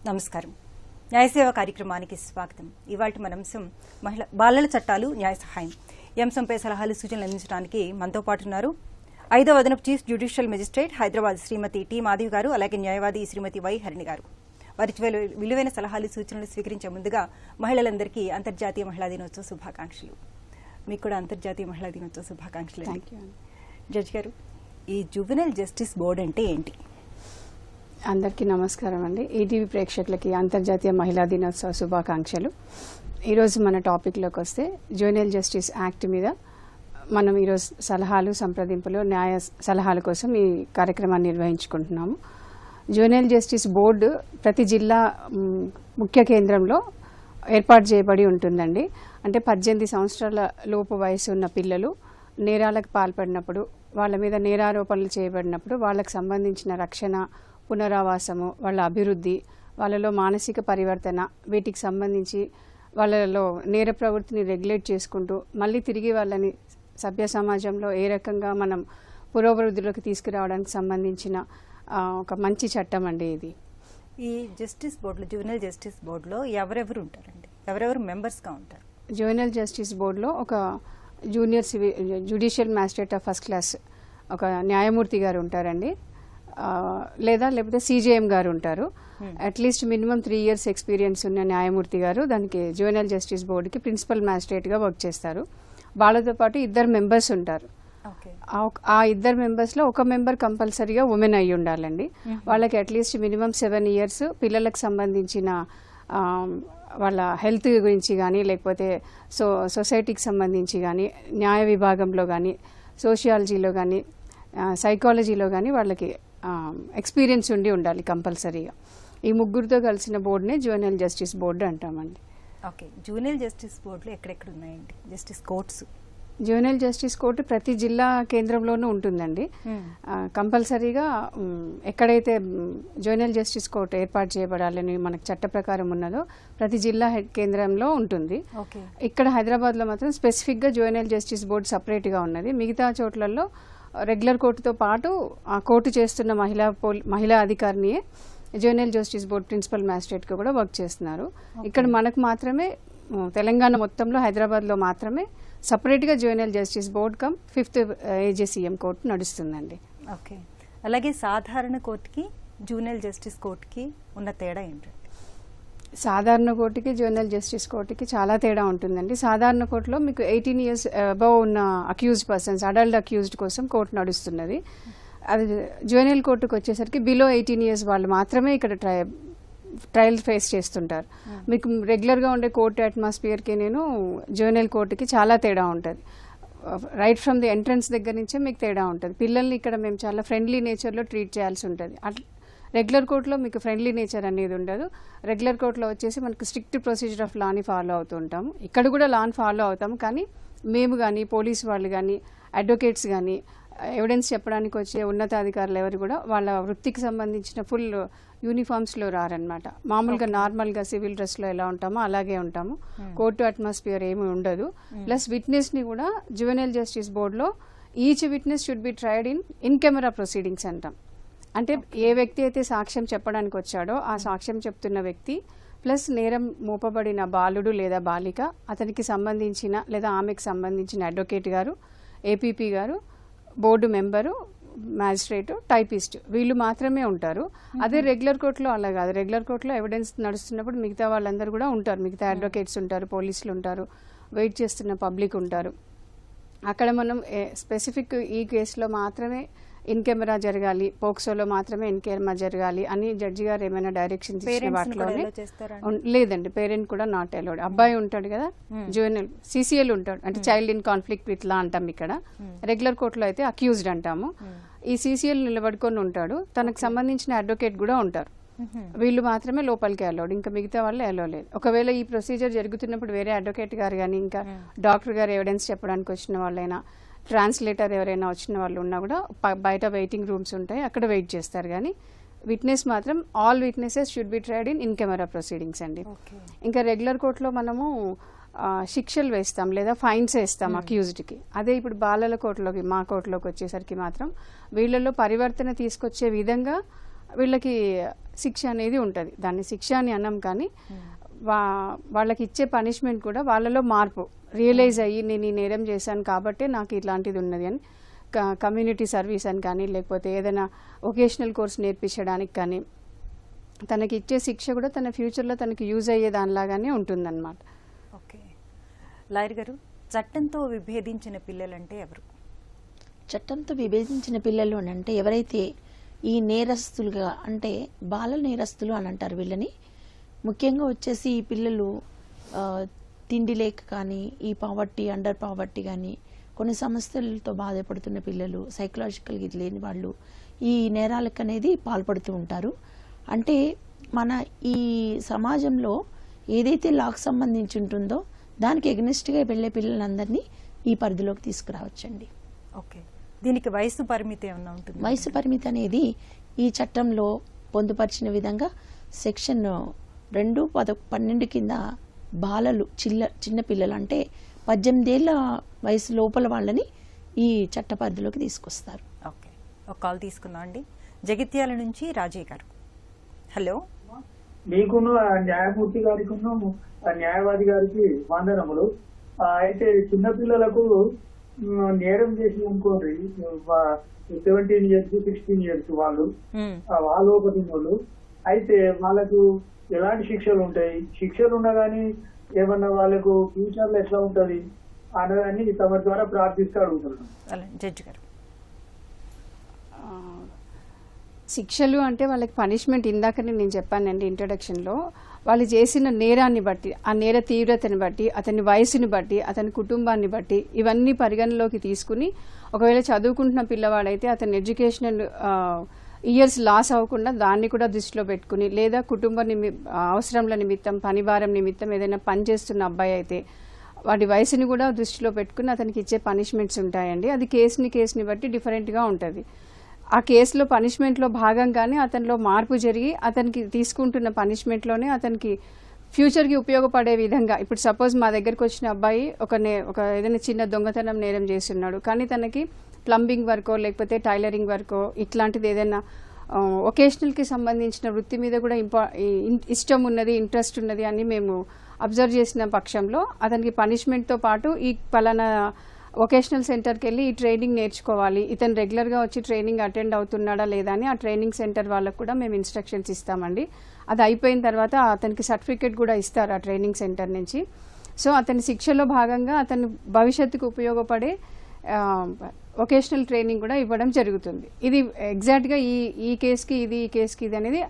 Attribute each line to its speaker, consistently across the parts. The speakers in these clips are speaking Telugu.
Speaker 1: నమస్కారం. న్యాయసేవ కార్యక్రమానికి స్వాగతం. ఇవాల్టి మన అంశం బాలల చట్టాలు న్యాయ సహాయం. ఈ అంశంపై సలహాలు సూచనలు అందించడానికి మనతో పాటు ఉన్నారు 5వ అదనపు చీఫ్ జ్యుడిషియల్ మెజిస్ట్రేట్ హైదరాబాద్ శ్రీమతి టి మాధవి గారు, అలాగే న్యాయవాది శ్రీమతి వై హరిణి గారు. వారి విలువైన సలహాలు సూచనలు స్వీకరించే ముందుగా మహిళలందరికీ అంతర్జాతీయ మహిళా దినోత్సవ శుభాకాంక్షలు. మీకు కూడా అంతర్జాతీయ మహిళా దినోత్సవ శుభాకాంక్షలు. జడ్జి గారు, ఈ జువెనైల్ జస్టిస్ బోర్డు అంటే ఏంటి?
Speaker 2: అందరికీ నమస్కారం అండి. ఈటీవీ ప్రేక్షకులకి అంతర్జాతీయ మహిళా దినోత్సవ శుభాకాంక్షలు. ఈరోజు మన టాపిక్లోకి వస్తే జువెనైల్ జస్టిస్ యాక్ట్ మీద మనం ఈరోజు సలహాలు సంప్రదింపులు న్యాయ సలహాల కోసం ఈ కార్యక్రమాన్ని నిర్వహించుకుంటున్నాము. జువెనైల్ జస్టిస్ బోర్డు ప్రతి జిల్లా ముఖ్య కేంద్రంలో ఏర్పాటు చేయబడి ఉంటుందండి. అంటే 18 సంవత్సరాల లోపు వయసు ఉన్న పిల్లలు నేరాలకు పాల్పడినప్పుడు, వాళ్ళ మీద నేరారోపణలు చేయబడినప్పుడు వాళ్ళకు సంబంధించిన రక్షణ, పునరావాసము, వాళ్ళ అభివృద్ధి, వాళ్ళలో మానసిక పరివర్తన, వీటికి సంబంధించి వాళ్ళలో నేర ప్రవృత్తిని రెగ్యులేట్ చేసుకుంటూ మళ్ళీ తిరిగి వాళ్ళని సభ్య సమాజంలో ఏ రకంగా మనం పురోభివృద్ధిలోకి తీసుకురావడానికి సంబంధించిన ఒక మంచి చట్టం అండి ఇది.
Speaker 1: ఈ జస్టిస్ బోర్డులో, జువెనైల్ జస్టిస్ బోర్డులో ఎవరెవరు ఉంటారండి? ఎవరెవరు మెంబర్స్గా ఉంటారు?
Speaker 2: జువెనైల్ జస్టిస్ బోర్డులో ఒక junior judicial magistrate of first class ఒక న్యాయమూర్తి గారు ఉంటారండి, లేకపోతే సిజేఎం గారు ఉంటారు. అట్లీస్ట్ మినిమం 3 years ఎక్స్పీరియన్స్ ఉన్న న్యాయమూర్తి గారు దానికి జువెనైల్ జస్టిస్ బోర్డుకి ప్రిన్సిపల్ మ్యాజిస్ట్రేట్గా వర్క్ చేస్తారు. వాళ్ళతో పాటు 2 members ఉంటారు. ఆ 2 members లో ఒక మెంబర్ కంపల్సరీగా ఉమెన్ అయి ఉండాలండి. వాళ్ళకి అట్లీస్ట్ మినిమం 7 years పిల్లలకు సంబంధించిన వాళ్ళ హెల్త్ గురించి కానీ, లేకపోతే సొసైటీకి సంబంధించి కానీ, న్యాయ విభాగంలో కానీ, సోషియాలజీలో కానీ, సైకాలజీలో కానీ వాళ్ళకి ఎక్స్పీరియన్స్ ఉండి ఉండాలి కంపల్సరీగా. ఈ ముగ్గురితో కలిసిన బోర్డునే జువెనైల్ జస్టిస్ బోర్డు అంటామండి.
Speaker 1: ఓకే, జువెనైల్ జస్టిస్ బోర్డులో ఎక్కడెక్కడ ఉన్నాయండి justice courts?
Speaker 2: Juvenile justice court ప్రతి జిల్లా కేంద్రంలోనూ ఉంటుందండి. కంపల్సరీగా ఎక్కడైతే జువెనైల్ జస్టిస్ కోర్టు ఏర్పాటు చేయబడాలని మనకు చట్ట ప్రకారం ఉన్నదో ప్రతి జిల్లా కేంద్రంలో ఉంటుంది. ఇక్కడ హైదరాబాద్లో మాత్రం స్పెసిఫిక్గా జువెనైల్ జస్టిస్ బోర్డు సపరేట్గా ఉన్నది. మిగతా చోట్లలో రెగ్యులర్ కోర్టుతో పాటు ఆ కోర్టు చేస్తున్న మహిళా అధికారినియే జువెనైల్ జస్టిస్ బోర్డు ప్రిన్సిపల్ మ్యాజిస్ట్రేట్గా కూడా వర్క్ చేస్తున్నారు. ఇక్కడ మనకు మాత్రమే తెలంగాణ మొత్తంలో హైదరాబాద్లో మాత్రమే సపరేట్గా juvenile justice board cum 5th AJCM court నడుస్తుందండి.
Speaker 1: ఓకే, అలాగే సాధారణ కోర్టుకి జువెనైల్ జస్టిస్ కోర్టుకి ఉన్న తేడా ఏంటంటే?
Speaker 2: సాధారణ కోర్టుకి జువెనైల్ జస్టిస్ కోర్టుకి చాలా తేడా ఉంటుందండి. సాధారణ కోర్టులో మీకు 18 years అబవ్ ఉన్న అక్యూజ్డ్ పర్సన్స్, అడల్ట్ అక్యూజ్డ్ కోసం కోర్టు నడుస్తున్నది. అది జువెనైల్ కోర్టుకు వచ్చేసరికి బిలో 18 years వాళ్ళు మాత్రమే ఇక్కడ ట్రయల్ ఫేస్ చేస్తుంటారు. మీకు రెగ్యులర్గా ఉండే కోర్టు అట్మాస్ఫియర్కి జువెనైల్ కోర్టుకి చాలా తేడా ఉంటుంది. రైట్ ఫ్రమ్ ది ఎంట్రన్స్ దగ్గర నుంచే మీకు తేడా ఉంటుంది. పిల్లల్ని ఇక్కడ మేము చాలా ఫ్రెండ్లీ నేచర్లో ట్రీట్ చేయాల్సి ఉంటుంది. రెగ్యులర్ కోర్టులో మీకు ఫ్రెండ్లీ నేచర్ అనేది ఉండదు. రెగ్యులర్ కోర్టులో వచ్చేసి మనకు స్ట్రిక్ట్ ప్రొసీజర్ ఆఫ్ లాని ఫాలో అవుతూ ఉంటాము. ఇక్కడ కూడా లాని ఫాలో అవుతాము, కానీ మేము కానీ పోలీసు వాళ్ళు కానీ అడ్వకేట్స్ కానీ ఎవిడెన్స్ చెప్పడానికి వచ్చే ఉన్నతాధికారులు ఎవరు కూడా వాళ్ళ వృత్తికి సంబంధించిన ఫుల్ యూనిఫామ్స్లో రారనమాట. మామూలుగా నార్మల్గా సివిల్ డ్రెస్లో ఎలా ఉంటామో అలాగే ఉంటాము. కోర్టు అట్మాస్ఫియర్ ఏమీ ఉండదు. ప్లస్ విట్నెస్ని కూడా జువెనైల్ జస్టిస్ బోర్డులో each witness should be triad in camera proceedings అంటాం. అంటే ఏ వ్యక్తి అయితే సాక్ష్యం చెప్పడానికి వచ్చాడో ఆ సాక్ష్యం చెప్తున్న వ్యక్తి ప్లస్ నేరం మోపబడిన బాలుడు లేదా బాలిక, అతనికి సంబంధించిన లేదా ఆమెకు సంబంధించిన అడ్వకేట్ గారు, ఏపీపీ గారు, బోర్డు మెంబరు, మ్యాజిస్ట్రేట్, టైపిస్ట్, వీళ్ళు మాత్రమే ఉంటారు. అదే రెగ్యులర్ కోర్టులో అలా కాదు. రెగ్యులర్ కోర్టులో ఎవిడెన్స్ నడుస్తున్నప్పుడు మిగతా వాళ్ళందరూ కూడా ఉంటారు. మిగతా అడ్వకేట్స్ ఉంటారు, పోలీసులు ఉంటారు, వెయిట్ చేస్తున్న పబ్లిక్ ఉంటారు. అక్కడ మనం స్పెసిఫిక్ ఈ కేసులో మాత్రమే ఇన్ కెమెరా జరగాలి, పోక్సోలో మాత్రమే ఇన్ కెమెరా జరగాలి అని జడ్జి గారు ఏమైనా డైరెక్షన్స్ ఇచ్చిన వాటిలోనే లేదండి. పేరెంట్ కూడా నాట్ అలౌడ్. అబ్బాయి ఉంటాడు కదా, జువెనైల్ CCL ఉంటాడు, అంటే child in conflict with law అంటాం. ఇక్కడ రెగ్యులర్ కోర్టులో అయితే అక్యూజ్డ్ అంటాము. ఈ CCL నిలబడుకొని ఉంటాడు, తనకు సంబంధించిన అడ్వకేట్ కూడా ఉంటారు. వీళ్ళు మాత్రమే లోపలికి అలౌడ్, ఇంకా మిగతా వాళ్ళు అలౌ లేదు. ఒకవేళ ఈ ప్రొసీజర్ జరుగుతున్నప్పుడు వేరే అడ్వకేట్ గారు కానీ ఇంకా డాక్టర్ గారు ఎవిడెన్స్ చెప్పడానికి వచ్చిన వాళ్ళైనా, ట్రాన్స్లేటర్ ఎవరైనా వచ్చిన వాళ్ళు ఉన్నా కూడా బయట వెయిటింగ్ రూమ్స్ ఉంటాయి, అక్కడ వెయిట్ చేస్తారు. కానీ విట్నెస్ మాత్రం all witnesses should be tried in camera proceedings అండి. ఇంకా రెగ్యులర్ కోర్టులో మనము శిక్షలు వేస్తాం లేదా ఫైన్స్ వేస్తాం అక్యూజ్డ్కి. అదే ఇప్పుడు బాలల కోర్టులోకి, మా కోర్టులోకి వచ్చేసరికి మాత్రం వీళ్ళలో పరివర్తన తీసుకొచ్చే విధంగా వీళ్ళకి శిక్ష అనేది ఉంటుంది. దాన్ని శిక్ష అని అన్నాం కానీ వాళ్ళకి ఇచ్చే పనిష్మెంట్ కూడా వాళ్ళలో మార్పు రియలైజ్ అయ్యి నేను ఈ నేరం చేశాను కాబట్టి నాకు ఇట్లాంటిది ఉన్నది అని కమ్యూనిటీ సర్వీస్ అని కానీ లేకపోతే ఏదైనా వొకేషనల్ కోర్స్ నేర్పించడానికి కానీ తనకి ఇచ్చే శిక్ష కూడా తన ఫ్యూచర్లో తనకి యూజ్ అయ్యే దానిలాగానే ఉంటుందన్నమాట.
Speaker 1: ఓకే, లాయర్ గారు, చట్టంతో విభేదించిన పిల్లలంటే ఎవరు?
Speaker 3: చట్టంతో విభేదించిన పిల్లలు అని అంటే ఎవరైతే ఈ నేరస్తులుగా అంటే బాల నేరస్తులు అని అంటారు వీళ్ళని. ముఖ్యంగా వచ్చేసి ఈ పిల్లలు తిండి లేక కానీ ఈ పావర్టీ అండర్ పావర్టీ కానీ కొన్ని సమస్యలతో బాధపడుతున్న పిల్లలు సైకలాజికల్ ఇది లేని వాళ్ళు ఈ నేరాలకు అనేది పాల్పడుతూ ఉంటారు. అంటే మన ఈ సమాజంలో ఏదైతే లాకు సంబంధించి ఉంటుందో దానికి ఎగ్నెస్ట్గా వెళ్ళే పిల్లలందరినీ ఈ పరిధిలోకి తీసుకురావచ్చండి.
Speaker 1: ఓకే, దీనికి వయసు పరిమితి ఏమన్నా ఉంటుంది?
Speaker 3: వయసు పరిమితి అనేది ఈ చట్టంలో పొందుపరిచిన విధంగా సెక్షన్ 2(12) కింద బాలలు చిన్న పిల్లలు అంటే 18 ఏళ్ల వయసు లోపల వాళ్ళని ఈ చట్ట పరిధిలోకి తీసుకొస్తారు.
Speaker 1: ఓకే, ఒక కాల్ తీసుకుందాం అండి. జగిత్యాల నుంచి రాజయ్య గారు. హలో.
Speaker 4: మీకును న్యాయమూర్తి గారికును న్యాయవాది గారికి వందనములు. అయితే చిన్నపిల్లలకు నేరం చేసి అనుకోండి 17 years 16 years వాళ్ళు ఒకటి వాళ్ళు అయితే వాళ్ళకు ఎలాంటి శిక్షలు ఉంటాయి? శిక్షలు ఉన్నా గానీ ఏమన్నా వాళ్ళకు ఫ్యూచర్ లో ఎట్లా ఉంటది అన్నదాన్ని తమ ద్వారా ప్రార్థిస్తూ అడుగుతున్నాను.
Speaker 1: జడ్జి గారు,
Speaker 2: శిక్షలు అంటే వాళ్ళకి పనిష్మెంట్ ఇందాకనే నేను చెప్పానండి ఇంట్రొడక్షన్లో. వాళ్ళు చేసిన నేరాన్ని బట్టి, ఆ నేర తీవ్రతని బట్టి, అతని వయసుని బట్టి, అతని కుటుంబాన్ని బట్టి ఇవన్నీ పరిగణలోకి తీసుకుని ఒకవేళ చదువుకుంటున్న పిల్లవాడైతే అతని ఎడ్యుకేషనల్ ఇయర్స్ లాస్ అవ్వకుండా దాన్ని కూడా దృష్టిలో పెట్టుకుని, లేదా కుటుంబ అవసరంల నిమిత్తం పని భారం నిమిత్తం ఏదైనా పని చేస్తున్న అబ్బాయి అయితే వాటి వయసుని కూడా దృష్టిలో పెట్టుకుని అతనికి ఇచ్చే పనిష్మెంట్స్ ఉంటాయండి. అది కేసుని బట్టి డిఫరెంట్గా ఉంటుంది. ఆ కేసులో పనిష్మెంట్లో భాగంగానే అతనిలో మార్పు జరిగి అతనికి తీసుకుంటున్న పనిష్మెంట్లోనే అతనికి ఫ్యూచర్కి ఉపయోగపడే విధంగా, ఇప్పుడు సపోజ్ మా దగ్గరకు వచ్చిన అబ్బాయి ఒక ఏదైనా చిన్న దొంగతనం నేరం చేస్తున్నాడు, కానీ తనకి ప్లంబింగ్ వర్కో లేకపోతే టైలరింగ్ వర్కో ఇట్లాంటిది ఏదైనా వొకేషనల్కి సంబంధించిన వృత్తి మీద కూడా ఇష్టం ఉన్నది, ఇంట్రెస్ట్ ఉన్నది అని మేము అబ్జర్వ్ చేసిన పక్షంలో అతనికి పనిష్మెంట్తో పాటు ఈ పలానా వొకేషనల్ సెంటర్కి వెళ్ళి ఈ ట్రైనింగ్ నేర్చుకోవాలి, ఇతను రెగ్యులర్గా వచ్చి ట్రైనింగ్ అటెండ్ అవుతున్నాడా లేదా అని ఆ ట్రైనింగ్ సెంటర్ వాళ్ళకు కూడా మేము ఇన్స్ట్రక్షన్స్ ఇస్తామండి. అది అయిపోయిన తర్వాత అతనికి సర్టిఫికేట్ కూడా ఇస్తారు ఆ ట్రైనింగ్ సెంటర్ నుంచి. సో అతని శిక్షలో భాగంగా అతని భవిష్యత్తుకు ఉపయోగపడే వొకేషనల్ ట్రైనింగ్ కూడా ఇవ్వడం జరుగుతుంది. ఇది ఎగ్జాక్ట్గా ఈ కేసుకి ఇది, ఈ కేసుకి ఇది అనేది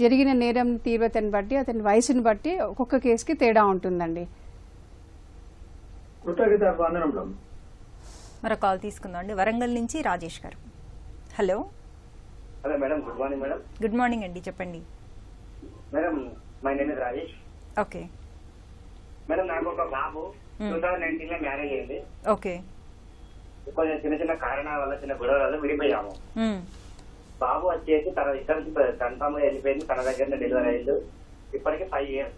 Speaker 2: జరిగిన నేరం తీవ్రతని బట్టి అతని వయసుని బట్టి ఒక్కొక్క కేసుకి తేడా ఉంటుందండి.
Speaker 1: మరో కాల్ తీసుకుందాం అండి. వరంగల్ నుంచి రాజేష్ గారు. Hello.
Speaker 5: Hello madam, good morning madam.
Speaker 1: Good morning అండి, చెప్పండి.
Speaker 5: Madam, my name is Rajesh.
Speaker 1: Okay
Speaker 5: madam, నాకు ఒక బాబు 2019 లో మ్యారేజ్ అయింది.
Speaker 1: ఓకే.
Speaker 5: కొంచెం చిన్న కారణాల వల్ల చిన్న గొడవలలో విడిపోయాము. బాబు వచ్చేసి తన ఇక్కడ కన్ఫర్మ్ వెళ్ళిపోయింది, తన దగ్గర డెలివరీ అయింది. ఇప్పటికి 5 years.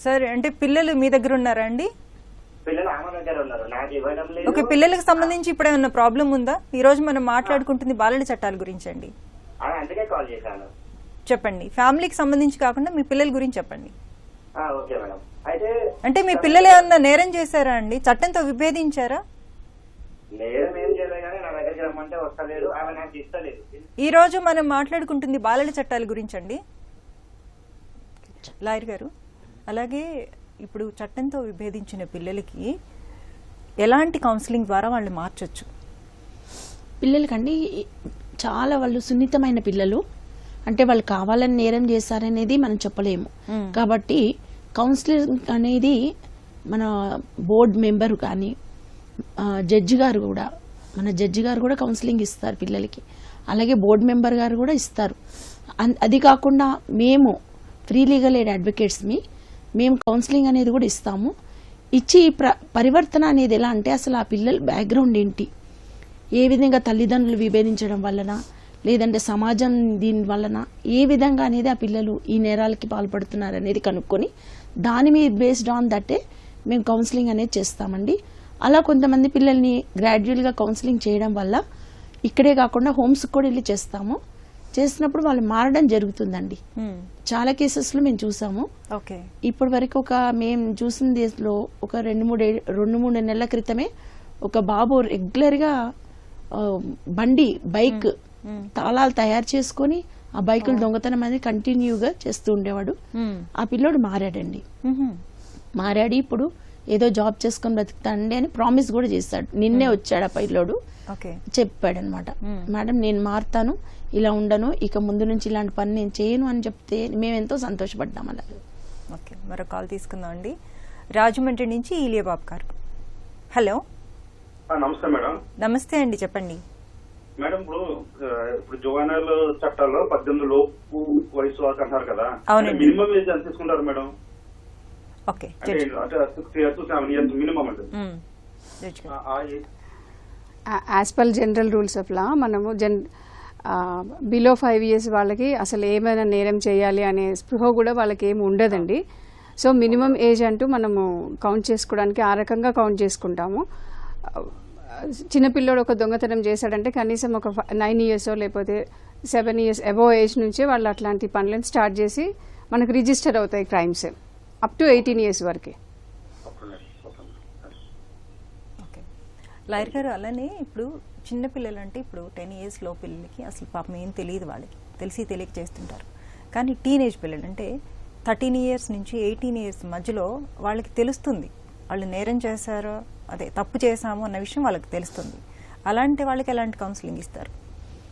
Speaker 1: సరే, అంటే పిల్లలు మీ దగ్గర ఉన్నారా అండి?
Speaker 5: పిల్లలు ఆమె దగ్గర ఉన్నారు, నాకు ఇవ్వడం లేదు.
Speaker 1: ఓకే, పిల్లలకు సంబంధించి ఇప్పుడు ఏమన్నా ప్రాబ్లం ఉందా? ఈ రోజు మనం మాట్లాడుకుంటుంది బాలల చట్టాల గురించి అండి.
Speaker 5: అందుకే కాల్ చేశాను.
Speaker 1: చెప్పండి, ఫ్యామిలీకి సంబంధించి కాకుండా మీ పిల్లల గురించి చెప్పండి.
Speaker 5: Okay madam. అయితే
Speaker 1: అంటే మీ పిల్లలు ఏమన్నా నేరం చేశారా అండి? చట్టంతో విభేదించారా?
Speaker 5: నేరం ఏం చేయలేదు, కానీ నా దగ్గరికి రమ్మంటే వస్తలేదు, ఆమె నాకు ఇస్తలేదు.
Speaker 1: ఈ రోజు మనం మాట్లాడుకుంటుంది బాలల చట్టాల గురించి అండి. లాయర్ గారు, అలాగే ఇప్పుడు చట్టంతో విభేదించిన పిల్లలకి ఎలాంటి కౌన్సిలింగ్ ద్వారా వాళ్ళు మార్చొచ్చు?
Speaker 3: పిల్లలకండి చాలా వాళ్ళు సున్నితమైన పిల్లలు, అంటే వాళ్ళు కావాలని నేరం చేశారనేది మనం చెప్పలేము. కాబట్టి కౌన్సిలింగ్ అనేది మన బోర్డు మెంబర్ కానీ జడ్జి గారు కూడా, మన జడ్జి గారు కూడా కౌన్సిలింగ్ ఇస్తారు పిల్లలకి, అలాగే బోర్డు మెంబర్ గారు కూడా ఇస్తారు. అది కాకుండా మేము ఫ్రీ లీగల్ ఎయిడ్ అడ్వకేట్స్ని మేము కౌన్సిలింగ్ అనేది కూడా ఇస్తాము. ఇచ్చి పరివర్తన అనేది ఎలా అంటే అసలు ఆ పిల్లల బ్యాక్గ్రౌండ్ ఏంటి, ఏ విధంగా తల్లిదండ్రులు విభేదించడం వలన లేదంటే సమాజం దీని వలన ఏ విధంగా అనేది ఆ పిల్లలు ఈ నేరాలకి పాల్పడుతున్నారు అనేది కనుక్కొని దాని మీద బేస్డ్ ఆన్ దట్టే మేము కౌన్సిలింగ్ అనేది చేస్తామండి. అలా కొంతమంది పిల్లల్ని గ్రాడ్యువల్గా కౌన్సిలింగ్ చేయడం వల్ల ఇక్కడే కాకుండా హోమ్స్కి కూడా వెళ్ళి చేస్తాము. చేసినప్పుడు వాళ్ళు మారడం జరుగుతుందండి. చాలా కేసెస్లో మేము చూసాము.
Speaker 1: ఓకే.
Speaker 3: ఇప్పటి వరకు మేము చూసిన దేశంలో ఒక 2-3 నెలల క్రితమే ఒక బాబు రెగ్యులర్గా బైక్ తాళాలు తయారు చేసుకొని ఆ బైకులు దొంగతనం అనేది కంటిన్యూగా చేస్తూ ఉండేవాడు. ఆ పిల్లోడు మారాడండి. మారాడు, ఇప్పుడు ఏదో జాబ్ చేసుకొని బ్రతుకుతాండి అని ప్రామిస్ కూడా చేశాడు. నిన్నే వచ్చాడు ఆ పిల్లోడు, చెప్పాడు అనమాట, మేడం నేను మారుతాను, ఇలా ఉండను, ఇక ముందు నుంచి ఇలాంటి పని నేను చేయను అని చెప్తే మేము ఎంతో సంతోషపడ్డాం. అలా
Speaker 1: ఓకే, మరో కాల్ తీసుకుందాం అండి. రాజమండ్రి నుంచి ఈలియా బాబు గారు. హలో.
Speaker 6: నమస్తే మేడం.
Speaker 1: నమస్తే అండి, చెప్పండి
Speaker 6: మేడం. ఇప్పుడు జువైనల్ చట్టాల్లో 18 లోపు వయసు వరకు అంటారు కదా, మినిమం ఏజ్ ఎంత తీసుకుంటారు madam?
Speaker 1: Okay,
Speaker 6: 6 years to 7 years minimum అంటే
Speaker 2: as per general rules of law మనము బిలో 5 years వాళ్ళకి అసలు ఏమైనా నేరం చేయాలి అనే స్పృహ కూడా వాళ్ళకి ఏమి ఉండదండి. సో మినిమం ఏజ్ అంటూ మనము కౌంట్ చేసుకోవడానికి ఆ రకంగా కౌంట్ చేసుకుంటాము. చిన్నపిల్లోడు ఒక దొంగతనం చేశాడంటే కనీసం ఒక 9 years లేకపోతే 7 years అబోవ్ ఏజ్ నుంచే వాళ్ళు అట్లాంటి పనులను స్టార్ట్ చేసి మనకు రిజిస్టర్ అవుతాయి క్రైమ్స్ అప్ టు 18 years వరకు.
Speaker 1: ఓకే లాయర్ గారు, అలానే ఇప్పుడు చిన్నపిల్లలు అంటే ఇప్పుడు 10 years లో పిల్లలకి అసలు పాపం ఏం తెలియదు, వాళ్ళకి తెలియక చేస్తుంటారు. కానీ టీనేజ్ పిల్లలు అంటే 13 years నుంచి 18 years మధ్యలో వాళ్ళకి తెలుస్తుంది వాళ్ళు నేరం చేశారో, అదే తప్పు చేశాము అన్న విషయం వాళ్ళకి తెలుస్తుంది. అలాంటి వాళ్ళకి ఎలాంటి కౌన్సిలింగ్ ఇస్తారు,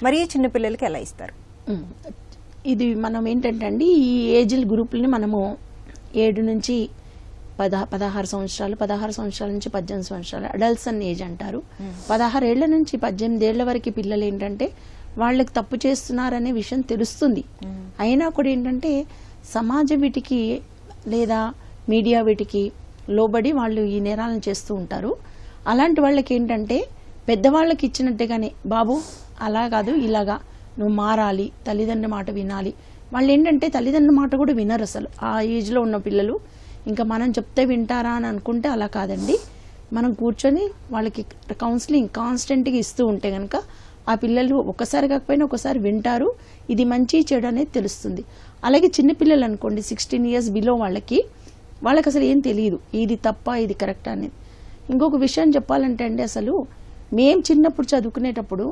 Speaker 1: మరీ చిన్నపిల్లలకి ఎలా ఇస్తారు?
Speaker 3: ఇది మనం ఏంటంటే అండి, ఈ ఏజ్ గ్రూపులని మనము 7 నుంచి 16 సంవత్సరాలు, 16 సంవత్సరాల నుంచి 18 సంవత్సరాలు అడల్ట్స్ అన్న ఏజ్ అంటారు. 16 ఏళ్ల నుంచి 18 ఏళ్ల వరకు పిల్లలు ఏంటంటే వాళ్ళకి తప్పు చేస్తున్నారనే విషయం తెలుస్తుంది. అయినా కూడా ఏంటంటే సమాజం వీటికి లేదా మీడియా వీటికి లోబడి వాళ్ళు ఈ నేరాలను చేస్తూ ఉంటారు. అలాంటి వాళ్ళకి ఏంటంటే పెద్దవాళ్ళకి ఇచ్చినట్టుగానే, బాబు అలా కాదు ఇలాగా నువ్వు మారాలి, తల్లిదండ్రుల మాట వినాలి. వాళ్ళు ఏంటంటే తల్లిదండ్రుల మాట కూడా వినరు అసలు ఆ ఏజ్లో ఉన్న పిల్లలు. ఇంకా మనం చెప్తే వింటారా అని అనుకుంటే అలా కాదండి. మనం కూర్చొని వాళ్ళకి కౌన్సిలింగ్ కాన్స్టెంట్గా ఇస్తూ ఉంటే కనుక ఆ పిల్లలు ఒకసారి కాకపోయినా ఒకసారి వింటారు, ఇది మంచి చెడు అనేది తెలుస్తుంది. అలాగే చిన్నపిల్లలు అనుకోండి 16 years బిలో వాళ్ళకి అసలు ఏం తెలియదు, ఇది తప్ప ఇది కరెక్ట్ అనేది. ఇంకొక విషయం చెప్పాలంటే అండి, అసలు మేము చిన్నప్పుడు చదువుకునేటప్పుడు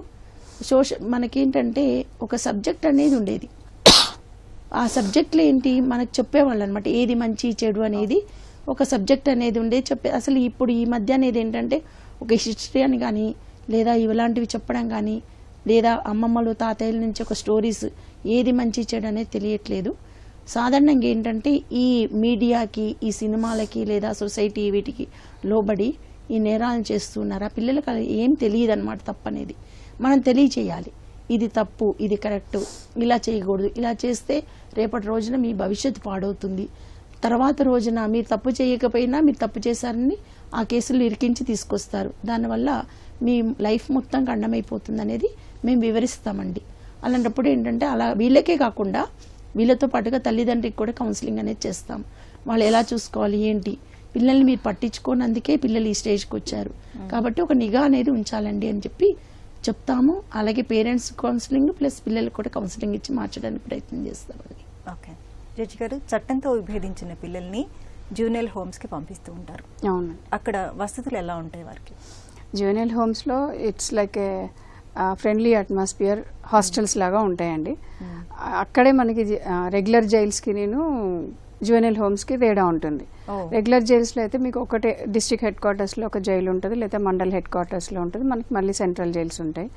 Speaker 3: మనకేంటంటే ఒక సబ్జెక్ట్ అనేది ఉండేది. ఆ సబ్జెక్ట్లో ఏంటి మనకు చెప్పేవాళ్ళు అనమాట, ఏది మంచి చెడు అనేది ఒక సబ్జెక్ట్ అనేది ఉండేది అసలు ఇప్పుడు ఈ మధ్య అనేది ఏంటంటే ఒక హిస్టరీ అని కానీ లేదా ఇలాంటివి చెప్పడం కానీ లేదా అమ్మమ్మలు తాతయ్యల నుంచి ఒక స్టోరీస్ ఏది మంచి చెడు అనేది తెలియట్లేదు. సాధారణంగా ఏంటంటే ఈ మీడియాకి, ఈ సినిమాలకి లేదా సొసైటీ వీటికి లోబడి ఈ నేరాలను చేస్తున్నారు. ఆ పిల్లలకు ఏం తెలియదు అనమాట తప్పనేది. మనం తెలియచేయాలి, ఇది తప్పు, ఇది కరెక్ట్, ఇలా చేయకూడదు, ఇలా చేస్తే రేపటి రోజున మీ భవిష్యత్తు పాడవుతుంది, తర్వాత రోజున మీరు తప్పు చేయకపోయినా మీరు తప్పు చేశారని ఆ కేసులు ఇరికించి తీసుకొస్తారు, దానివల్ల మీ లైఫ్ మొత్తం ఖండమైపోతుంది అనేది మేము వివరిస్తామండి. అలాంటప్పుడు ఏంటంటే అలా వీళ్ళకే కాకుండా వీళ్ళతో పాటుగా తల్లిదండ్రికి కూడా కౌన్సిలింగ్ అనేది చేస్తాం. వాళ్ళు ఎలా చూసుకోవాలి ఏంటి, పిల్లల్ని మీరు పట్టించుకోనందుకే పిల్లలు ఈ స్టేజ్కి వచ్చారు కాబట్టి ఒక నిఘా అనేది ఉంచాలండి అని చెప్పి చెప్తాము. అలాగే పేరెంట్స్ కౌన్సిలింగ్ ప్లస్ పిల్లలకు కూడా కౌన్సిలింగ్ ఇచ్చి మార్చడానికి ప్రయత్నం చేస్తామండి.
Speaker 1: ఓకే జడ్జి గారు, చట్టంతో విభేదించిన పిల్లల్ని జూనియల్ హోమ్స్కి పంపిస్తూ ఉంటారు.
Speaker 2: అవును,
Speaker 1: అక్కడ వసతులు ఎలా ఉంటాయి వారికి?
Speaker 2: జూనియల్ హోమ్స్లో it's like a friendly atmosphere hostels లాగా ఉంటాయండి. అక్కడే మనకి రెగ్యులర్ జైల్స్కి జూనియల్ హోమ్స్కి తేడా ఉంటుంది. రెగ్యులర్ జైల్స్లో అయితే మీకు ఒకటే డిస్ట్రిక్ట్ హెడ్ క్వార్టర్స్లో ఒక జైలు ఉంటుంది, లేదా మండల్ హెడ్ క్వార్టర్స్లో ఉంటుంది, మనకి మళ్ళీ సెంట్రల్ జైల్స్ ఉంటాయి.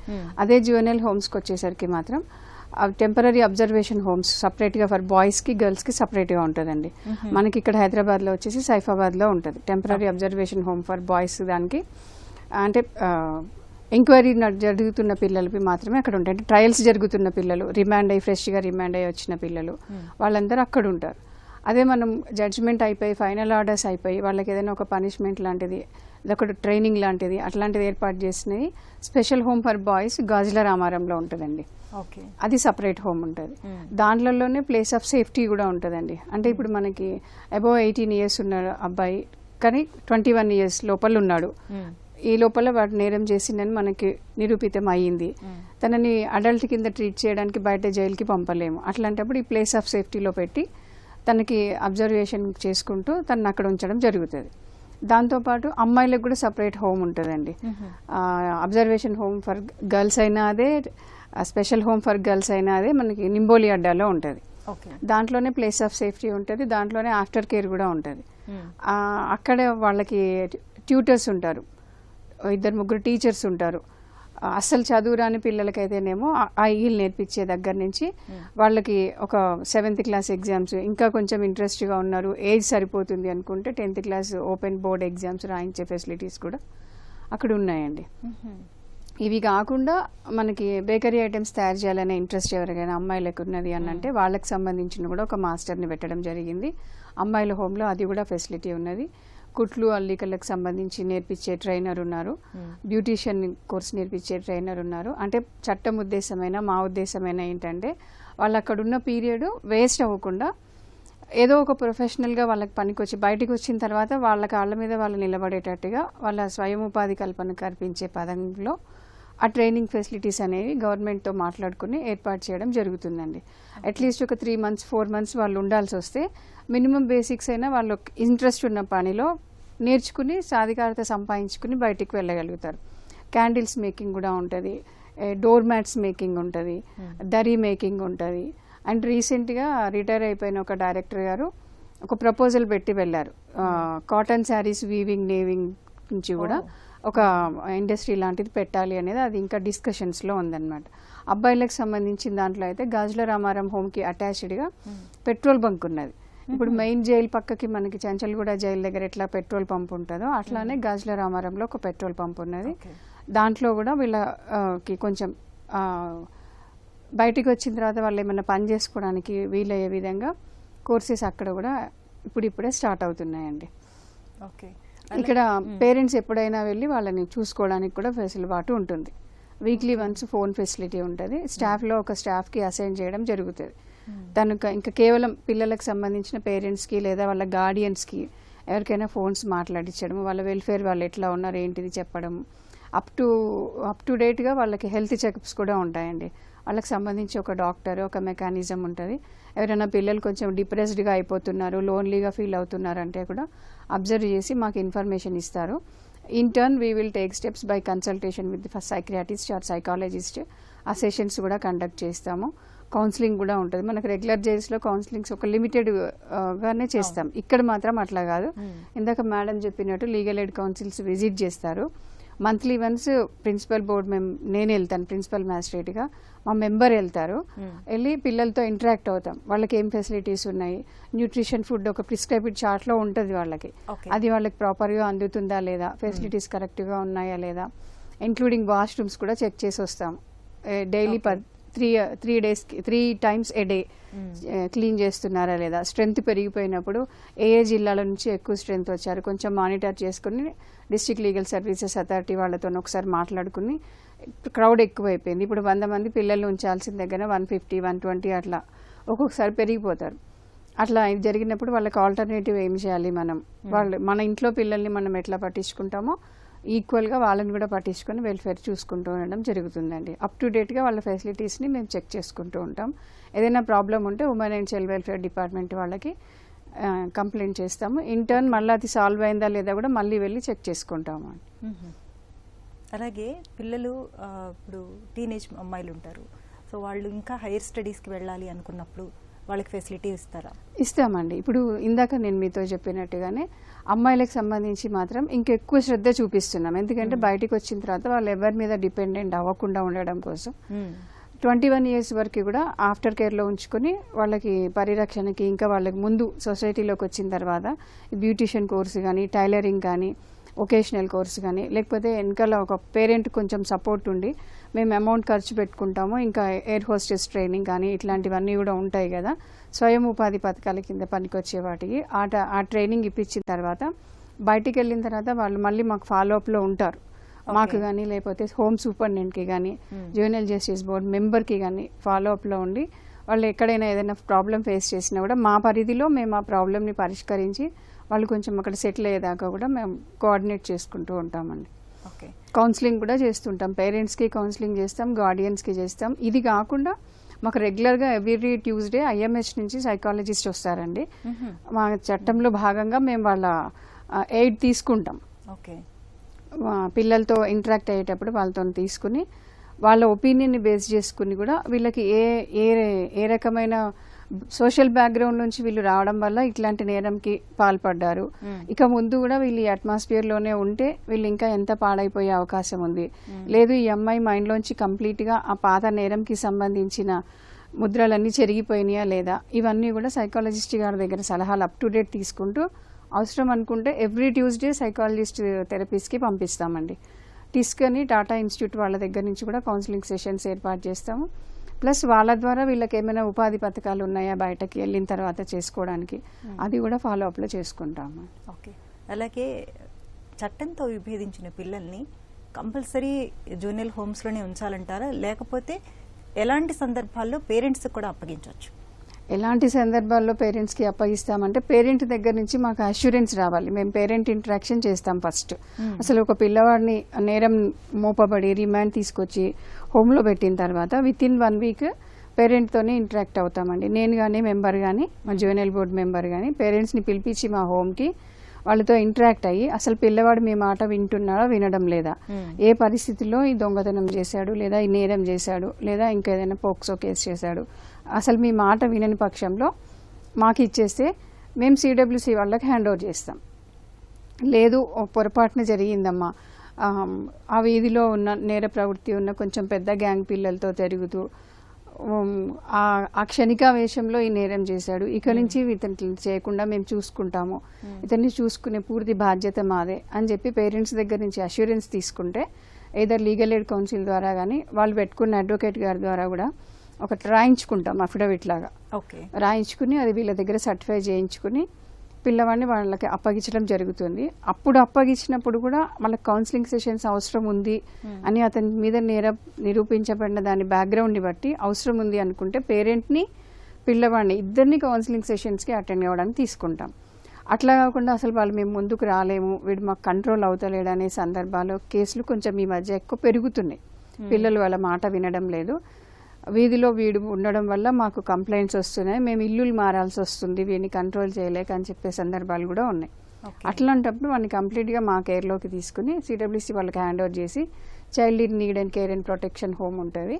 Speaker 2: అదే జూనియల్ హోమ్స్కి వచ్చేసరికి మాత్రం టెంపరీ అబ్జర్వేషన్ హోమ్స్ సపరేట్గా ఫర్ బాయ్స్కి గర్ల్స్కి సపరేట్గా ఉంటుందండి. మనకి ఇక్కడ హైదరాబాద్లో వచ్చేసి సైఫాబాద్లో ఉంటుంది temporary observation home for boys. దానికి అంటే ఎంక్వైరీ జరుగుతున్న పిల్లలకి మాత్రమే అక్కడ ఉంటాయి. అంటే ట్రయల్స్ జరుగుతున్న పిల్లలు, ఫ్రెష్గా రిమాండ్ అయ్యి వచ్చిన పిల్లలు వాళ్ళందరూ అక్కడ ఉంటారు. అదే మనం జడ్జిమెంట్ అయిపోయి ఫైనల్ ఆర్డర్స్ అయిపోయి వాళ్ళకి ఏదైనా ఒక పనిష్మెంట్ లాంటిది, ఒక ట్రైనింగ్ లాంటిది అట్లాంటిది ఏర్పాటు చేసినవి స్పెషల్ హోమ్ ఫర్ బాయ్స్ గాజుల రామారంలో ఉంటుందండి. అది సపరేట్ హోమ్ ఉంటుంది. దాంట్లోనే ప్లేస్ ఆఫ్ సేఫ్టీ కూడా ఉంటుందండి. అంటే ఇప్పుడు మనకి అబోవ్ 18 years ఉన్నాడు అబ్బాయి, కానీ 21 years లోపల ఉన్నాడు, ఈ లోపల వాడు నేరం చేసిందని మనకి నిరూపితం అయ్యింది. తనని అడల్ట్ కింద ట్రీట్ చేయడానికి బయట జైలుకి పంపలేము. అట్లాంటప్పుడు ఈ ప్లేస్ ఆఫ్ సేఫ్టీలో పెట్టి తనకి అబ్జర్వేషన్ చేసుకుంటూ తనని అక్కడ ఉంచడం జరుగుతుంది. దాంతోపాటు అమ్మాయిలకు కూడా సపరేట్ హోమ్ ఉంటుందండి. అబ్జర్వేషన్ హోమ్ ఫర్ గర్ల్స్ అయినా అదే, స్పెషల్ హోమ్ ఫర్ గర్ల్స్ అయినా అదే మనకి నింబోలి అడ్డాలో ఉంటుంది. దాంట్లోనే ప్లేస్ ఆఫ్ సేఫ్టీ ఉంటుంది, దాంట్లోనే ఆఫ్టర్ కేర్ కూడా ఉంటుంది. అక్కడ వాళ్ళకి ట్యూటర్స్ ఉంటారు, 2-3 టీచర్స్ ఉంటారు. అస్సలు చదువు రాని పిల్లలకైతేనేమో ఐఈలు నేర్పించే దగ్గర నుంచి వాళ్ళకి ఒక 7th క్లాస్ ఎగ్జామ్స్, ఇంకా కొంచెం ఇంట్రెస్ట్గా ఉన్నారు, ఏజ్ సరిపోతుంది అనుకుంటే 10th class open board exams రాయించే ఫెసిలిటీస్ కూడా అక్కడ ఉన్నాయండి. ఇవి కాకుండా మనకి బేకరీ ఐటమ్స్ తయారు చేయాలనే ఇంట్రెస్ట్ ఎవరికైనా అమ్మాయిలకు ఉన్నది అని అంటే వాళ్ళకి సంబంధించిన కూడా ఒక మాస్టర్ని పెట్టడం జరిగింది. అమ్మాయిల హోమ్లో అది కూడా ఫెసిలిటీ ఉన్నది. కుట్లు అల్లికలకు సంబంధించి నేర్పించే ట్రైనర్ ఉన్నారు, బ్యూటీషియన్ కోర్స్ నేర్పించే ట్రైనర్ ఉన్నారు. అంటే చట్టం ఉద్దేశమైన మా ఉద్దేశమైన ఏంటంటే వాళ్ళు అక్కడ ఉన్న పీరియడ్ వేస్ట్ అవ్వకుండా ఏదో ఒక ప్రొఫెషనల్గా వాళ్ళకి పనికొచ్చి బయటకు వచ్చిన తర్వాత వాళ్ళ కాళ్ళ మీద వాళ్ళు నిలబడేటట్టుగా వాళ్ళ స్వయం ఉపాధి కల్పన కల్పించే పదంలో ఆ ట్రైనింగ్ ఫెసిలిటీస్ అనేవి గవర్నమెంట్తో మాట్లాడుకుని ఏర్పాటు చేయడం జరుగుతుందండి. అట్లీస్ట్ ఒక 3 months 4 months వాళ్ళు ఉండాల్సి వస్తే మినిమం బేసిక్స్ అయినా వాళ్ళు ఇంట్రెస్ట్ ఉన్న పనిలో నేర్చుకుని సాధికారత సంపాదించుకుని బయటికి వెళ్ళగలుగుతారు. క్యాండిల్స్ మేకింగ్ కూడా ఉంటుంది, డోర్ మ్యాట్స్ మేకింగ్ ఉంటుంది, దరీ మేకింగ్ ఉంటుంది. అండ్ రీసెంట్గా రిటైర్ అయిపోయిన ఒక డైరెక్టర్ గారు ఒక ప్రపోజల్ పెట్టి వెళ్ళారు, కాటన్ శారీస్ వీవింగ్ నేవింగ్ నుంచి కూడా ఒక ఇండస్ట్రీ లాంటిది పెట్టాలి అనేది. అది ఇంకా డిస్కషన్స్లో ఉందన్నమాట. అబ్బాయిలకు సంబంధించిన దాంట్లో అయితే గాజుల రామారం హోమ్కి అటాచ్డ్గా పెట్రోల్ బంక్ ఉన్నది. ఇప్పుడు మెయిన్ జైలు పక్కకి మనకి చంచల్గూడ జైలు దగ్గర ఎట్లా పెట్రోల్ పంప్ ఉంటుందో అట్లానే గాజుల రామారంలో ఒక పెట్రోల్ పంప్ ఉన్నది. దాంట్లో కూడా వీళ్ళకి కొంచెం బయటికి వచ్చిన తర్వాత వాళ్ళు ఏమైనా పని చేసుకోవడానికి వీలయ్యే విధంగా కోర్సెస్ అక్కడ కూడా ఇప్పుడిప్పుడే స్టార్ట్ అవుతున్నాయండి.
Speaker 1: ఓకే,
Speaker 2: ఇక్కడ పేరెంట్స్ ఎప్పుడైనా వెళ్ళి వాళ్ళని చూసుకోవడానికి కూడా వెసులుబాటు ఉంటుంది. వీక్లీ వన్స్ ఫోన్ ఫెసిలిటీ ఉంటుంది. స్టాఫ్లో ఒక స్టాఫ్కి అసైన్ చేయడం జరుగుతుంది. తను ఇంకా కేవలం పిల్లలకు సంబంధించిన పేరెంట్స్కి లేదా వాళ్ళ గార్డియన్స్కి ఎవరికైనా ఫోన్స్ మాట్లాడించడం, వాళ్ళ వెల్ఫేర్ వాళ్ళు ఎట్లా ఉన్నారు ఏంటిది చెప్పడం, అప్ టు డేట్గా వాళ్ళకి హెల్త్ చెకప్స్ కూడా ఉంటాయండి. వాళ్ళకి సంబంధించి ఒక డాక్టర్, ఒక మెకానిజం ఉంటుంది. ఎవరైనా పిల్లలు కొంచెం డిప్రెస్డ్గా అయిపోతున్నారు, లోన్లీగా ఫీల్ అవుతున్నారు అంటే కూడా అబ్జర్వ్ చేసి మాకు ఇన్ఫర్మేషన్ ఇస్తారు. In turn we will take steps by consultation with the psychiatrist or psychologist. ఆ సెషన్స్ కూడా కండక్ట్ చేస్తాము. కౌన్సిలింగ్ కూడా ఉంటుంది. మనకు రెగ్యులర్ జైల్స్లో కౌన్సిలింగ్స్ ఒక లిమిటెడ్గానే చేస్తాం. ఇక్కడ మాత్రం అట్లా కాదు. ఇందాక మేడం చెప్పినట్టు లీగల్ ఎయిడ్ కౌన్సిల్స్ విజిట్ చేస్తారు. మంత్లీ వన్స్ ప్రిన్సిపల్ బోర్డ్ నేను వెళ్తాను ప్రిన్సిపల్ మ్యాజిస్ట్రేట్గా, మా మెంబర్ వెళ్తారు. వెళ్ళి పిల్లలతో ఇంటరాక్ట్ అవుతాం. వాళ్ళకి ఏం ఫెసిలిటీస్ ఉన్నాయి, న్యూట్రిషన్ ఫుడ్ ఒక ప్రిస్క్రైబ్డ్ చార్ట్లో ఉంటుంది వాళ్ళకి, అది వాళ్ళకి ప్రాపర్గా అందుతుందా లేదా, ఫెసిలిటీస్ కరెక్ట్గా ఉన్నాయా లేదా, ఇంక్లూడింగ్ వాష్రూమ్స్ కూడా చెక్ చేసి వస్తాం. Daily 3 times a day clean చేస్తున్నారా లేదా, స్ట్రెంత్ పెరిగిపోయినప్పుడు ఏ జిల్లాల నుంచి ఎక్కువ స్ట్రెంత్ వచ్చారు కొంచెం మానిటర్ చేసుకుని డిస్ట్రిక్ట్ లీగల్ సర్వీసెస్ అథారిటీ వాళ్ళతో ఒకసారి మాట్లాడుకుని, క్రౌడ్ ఎక్కువైపోయింది, ఇప్పుడు 100 మంది పిల్లల్ని ఉంచాల్సిన దగ్గర 150, 120 అట్లా ఒక్కొక్కసారి పెరిగిపోతారు. అట్లా ఇది జరిగినప్పుడు వాళ్ళకి ఆల్టర్నేటివ్ ఏం చేయాలి, మన ఇంట్లో పిల్లల్ని మనం ఎట్లా పట్టించుకుంటామో ఈక్వల్గా వాళ్ళని కూడా పట్టించుకొని వెల్ఫేర్ చూసుకుంటూ ఉండడం జరుగుతుందండి. అప్ టు డేట్గా వాళ్ళ ఫెసిలిటీస్ని మేము చెక్ చేసుకుంటూ ఉంటాం. ఏదైనా ప్రాబ్లం ఉంటే women and child welfare department వాళ్ళకి కంప్లైంట్ చేస్తాము. ఇంటర్న్ మళ్ళీ అది సాల్వ్ అయిందా లేదా కూడా మళ్ళీ వెళ్ళి చెక్ చేసుకుంటాము.
Speaker 1: అలాగే పిల్లలు ఇప్పుడు టీనేజ్ అమ్మాయిలు ఉంటారు, సో వాళ్ళు ఇంకా హైయర్ స్టడీస్కి వెళ్ళాలి అనుకున్నప్పుడు వాళ్ళకి ఫెసిలిటీ ఇస్తారా?
Speaker 2: ఇస్తామండి. ఇప్పుడు ఇందాక నేను మీతో చెప్పినట్టుగానే అమ్మాయిలకు సంబంధించి మాత్రం ఇంకెక్కువ శ్రద్ధ చూపిస్తున్నాం. ఎందుకంటే బయటకు వచ్చిన తర్వాత వాళ్ళు ఎవరి మీద డిపెండెంట్ అవ్వకుండా ఉండడం కోసం 21 years వరకు కూడా ఆఫ్టర్ కేర్లో ఉంచుకొని వాళ్ళకి పరిరక్షణకి, ఇంకా వాళ్ళకి ముందు సొసైటీలోకి వచ్చిన తర్వాత బ్యూటీషియన్ కోర్సు కానీ, టైలరింగ్ కానీ, ఒకేషనల్ కోర్సు కానీ, లేకపోతే వెనకాల ఒక పేరెంట్ కొంచెం సపోర్ట్ ఉండి మేము అమౌంట్ ఖర్చు పెట్టుకుంటాము, ఇంకా ఎయిర్ హోస్టెస్ ట్రైనింగ్ కానీ ఇట్లాంటివన్నీ కూడా ఉంటాయి కదా, స్వయం ఉపాధి పథకాల కింద పనికొచ్చే వాటికి ఆ ట్రైనింగ్ ఇప్పించిన తర్వాత బయటికి వెళ్ళిన తర్వాత వాళ్ళు మళ్ళీ మాకు ఫాలోఅప్లో ఉంటారు. మాకు కానీ లేకపోతే హోమ్ సూపరింటెండెంట్కి కానీ, జ్యువెనైల్ జస్టిస్ బోర్డ్ మెంబర్కి కానీ ఫాలోఅప్లో ఉండి వాళ్ళు ఎక్కడైనా ఏదైనా ప్రాబ్లం ఫేస్ చేసినా కూడా మా పరిధిలో మేము ఆ ప్రాబ్లమ్ని పరిష్కరించి వాళ్ళు కొంచెం అక్కడ సెటిల్ అయ్యేదాకా కూడా మేము కోఆర్డినేట్ చేసుకుంటూ ఉంటామండి. కౌన్సిలింగ్ కూడా చేస్తుంటాం. పేరెంట్స్కి కౌన్సిలింగ్ చేస్తాం, గార్డియన్స్కి చేస్తాం. ఇది కాకుండా మాకు రెగ్యులర్గా ఎవ్రీ ట్యూస్డే IMH నుంచి సైకాలజిస్ట్ వస్తారండి. మా చట్టంలో భాగంగా మేము వాళ్ళ ఎయిడ్ తీసుకుంటాం. పిల్లలతో ఇంటరాక్ట్ అయ్యేటప్పుడు వాళ్ళతో తీసుకుని వాళ్ళ ఒపీనియన్ని బేస్ చేసుకుని కూడా వీళ్ళకి ఏ రకమైన సోషల్ బ్యాక్గ్రౌండ్ నుంచి వీళ్ళు రావడం వల్ల ఇట్లాంటి నేరంకి పాల్పడ్డారు, ఇక ముందు కూడా వీళ్ళు ఈ అట్మాస్ఫియర్లోనే ఉంటే వీళ్ళు ఇంకా ఎంత పాడైపోయే అవకాశం ఉంది, లేదు ఈ అమ్మాయి మైండ్లోంచి కంప్లీట్గా ఆ పాత నేరంకి సంబంధించిన ముద్రలన్నీ చెరిగిపోయినాయా లేదా, ఇవన్నీ కూడా సైకాలజిస్ట్ గారి దగ్గర సలహాలు అప్ టు డేట్ తీసుకుంటూ అవసరం అనుకుంటే ఎవ్రీ ట్యూస్డే సైకాలజిస్ట్ థెరపీస్కి పంపిస్తామండి. తీసుకొని టాటా ఇన్స్టిట్యూట్ వాళ్ళ దగ్గర నుంచి కూడా కౌన్సిలింగ్ సెషన్స్ ఏర్పాటు చేస్తాము. ప్లస్ వాళ్ళ ద్వారా వీళ్ళకి ఏమైనా ఉపాధి పథకాలు ఉన్నాయా బయటకి వెళ్ళిన తర్వాత చేసుకోవడానికి, అది కూడా ఫాలో అప్లో చేసుకుంటాము.
Speaker 1: ఓకే. అలాగే చట్టంతో విభేదించిన పిల్లల్ని కంపల్సరీ జూనియర్ హోమ్స్లోనే ఉంచాలంటారా, లేకపోతే ఎలాంటి సందర్భాల్లో పేరెంట్స్కి కూడా అప్పగించవచ్చు?
Speaker 2: ఎలాంటి సందర్భాల్లో పేరెంట్స్కి అప్పగిస్తామంటే పేరెంట్ దగ్గర నుంచి మాకు అష్యూరెన్స్ రావాలి. మేము పేరెంట్ ఇంటరాక్షన్ చేస్తాం ఫస్ట్. అసలు ఒక పిల్లవాడిని నేరం మోపబడి రిమాండ్ తీసుకొచ్చి హోమ్లో పెట్టిన తర్వాత వితిన్ 1 వీక్ పేరెంట్తోనే ఇంటరాక్ట్ అవుతామండి. నేను కానీ మెంబర్ కానీ మా జూనియర్ బోర్డు మెంబర్ కానీ పేరెంట్స్ని పిలిపించి మా హోమ్కి వాళ్ళతో ఇంటరాక్ట్ అయ్యి అసలు పిల్లవాడు మీ మాట వింటున్నాడా వినడం లేదా, ఏ పరిస్థితుల్లో ఈ దొంగతనం చేశాడు లేదా ఈ నేరం చేశాడు లేదా ఇంకేదైనా పోక్సో కేసు చేశాడు, అసలు మీ మాట వినని పక్షంలో మాకు ఇచ్చేస్తే మేము CWC వాళ్ళకి హ్యాండ్ ఓవర్ చేస్తాం. లేదు పొరపాటున జరిగిందమ్మా, ఆ వీధిలో ఉన్న నేర ప్రవృత్తి ఉన్న కొంచెం పెద్ద గ్యాంగ్ పిల్లలతో తిరుగుతూ ఆ క్షణికావేశంలో ఈ నేరం చేశాడు, ఇక నుంచి ఇతన్ని చేయకుండా మేము చూసుకుంటాము, ఇతన్ని చూసుకునే పూర్తి బాధ్యత మాదే అని చెప్పి పేరెంట్స్ దగ్గర నుంచి అష్యూరెన్స్ తీసుకుంటే ఏదర్ లీగల్ ఎయిడ్ కౌన్సిల్ ద్వారా కానీ వాళ్ళు పెట్టుకున్న అడ్వకేట్ గారి ద్వారా కూడా ఒకటి రాయించుకుంటాం అఫిడవిట్ లాగా. రాయించుకుని అది వీళ్ళ దగ్గర సర్టిఫై చేయించుకుని పిల్లవాడిని వాళ్ళకి అప్పగించడం జరుగుతుంది. అప్పుడు అప్పగించినప్పుడు కూడా వాళ్ళకి కౌన్సిలింగ్ సెషన్స్ అవసరం ఉంది అని అతని మీద నిరూపించబడిన దాని బ్యాక్గ్రౌండ్ని బట్టి అవసరం ఉంది అనుకుంటే పేరెంట్ని పిల్లవాడిని ఇద్దరిని కౌన్సిలింగ్ సెషన్స్కి అటెండ్ అవ్వడానికి తీసుకుంటాం. అట్లా కాకుండా అసలు వాళ్ళు మేము ముందుకు రాలేము, వీడు మాకు కంట్రోల్ అవుతలేడు అనే సందర్భాల్లో కేసులు కొంచెం ఈ మధ్య ఎక్కువ పెరుగుతున్నాయి. పిల్లలు వాళ్ళ మాట వినడం లేదు, వీధిలో వీడు ఉండడం వల్ల మాకు కంప్లైంట్స్ వస్తున్నాయి, మేము ఇల్లులు మారాల్సి వస్తుంది వీడిని కంట్రోల్ చేయలేక అని చెప్పే సందర్భాలు కూడా ఉన్నాయి. అట్లాంటప్పుడు వాడిని కంప్లీట్గా మా కేర్లోకి తీసుకుని CWC వాళ్ళకి హ్యాండ్ ఓవర్ చేసి child in need and care and protection home ఉంటుంది,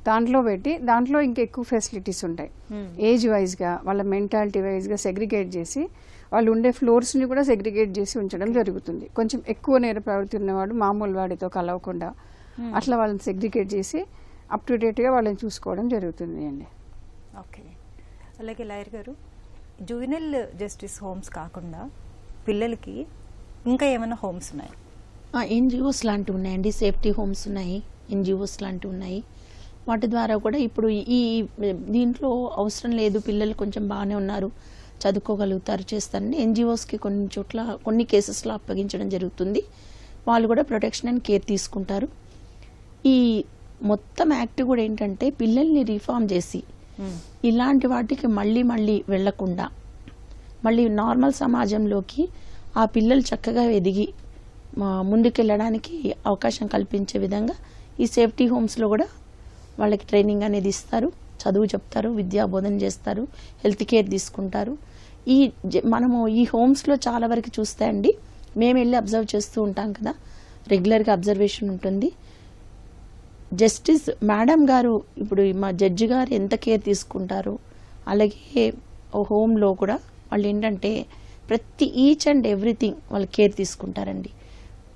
Speaker 2: దాంట్లో పెట్టి దాంట్లో ఇంకెక్కువ ఫెసిలిటీస్ ఉంటాయి. ఏజ్ వైజ్గా వాళ్ళ మెంటాలిటీ వైజ్గా సెగ్రిగేట్ చేసి వాళ్ళు ఉండే ఫ్లోర్స్ని కూడా సెగ్రిగేట్ చేసి ఉంచడం జరుగుతుంది. కొంచెం ఎక్కువ నేర ప్రవృత్తి ఉన్నవాడు మామూలు వాడితో కలవకుండా అట్లా వాళ్ళని సెగ్రిగేట్ చేసి అప్ టు డేట్గా వాళ్ళని చూసుకోవడం జరుగుతుంది అండి.
Speaker 1: ఓకే. అలాగే లాయర్ గారు, జూనియల్ జస్టిస్ హోమ్స్ కాకుండా పిల్లలకి ఇంకా ఏమైనా హోమ్స్ ఉన్నాయి?
Speaker 3: NGOs లాంటివి ఉన్నాయండి, సేఫ్టీ హోమ్స్ ఉన్నాయి, NGOs లాంటివి ఉన్నాయి. వాటి ద్వారా కూడా ఇప్పుడు ఈ దీంట్లో అవసరం లేదు, పిల్లలు కొంచెం బాగానే ఉన్నారు, చదువుకోగలుగుతారు, చేస్తారని NGOsకి కొన్ని చోట్ల కొన్ని కేసెస్లో అప్పగించడం జరుగుతుంది. వాళ్ళు కూడా ప్రొటెక్షన్ అండ్ కేర్ తీసుకుంటారు. ఈ మొత్తం యాక్ట్ కూడా ఏంటంటే పిల్లల్ని రిఫార్మ్ చేసి ఇలాంటి వాటికి మళ్ళీ వెళ్లకుండా మళ్ళీ నార్మల్ సమాజంలోకి ఆ పిల్లలు చక్కగా ఎదిగి ముందుకెళ్ళడానికి అవకాశం కల్పించే విధంగా ఈ సేఫ్టీ హోమ్స్లో కూడా వాళ్ళకి ట్రైనింగ్ అనేది ఇస్తారు, చదువు చెప్తారు, విద్యా బోధన చేస్తారు, హెల్త్ కేర్ తీసుకుంటారు. మనము ఈ హోమ్స్లో చాలా వరకు చూస్తే అండి, మేము వెళ్ళి అబ్జర్వ్ చేస్తూ ఉంటాం కదా, రెగ్యులర్గా అబ్జర్వేషన్ ఉంటుంది. జస్టిస్ మేడం గారు ఇప్పుడు మా జడ్జి గారు ఎంత కేర్ తీసుకుంటారు, అలాగే హోమ్లో కూడా వాళ్ళు ఏంటంటే ప్రతి ఈచ్ అండ్ ఎవ్రీథింగ్ వాళ్ళు కేర్ తీసుకుంటారండి.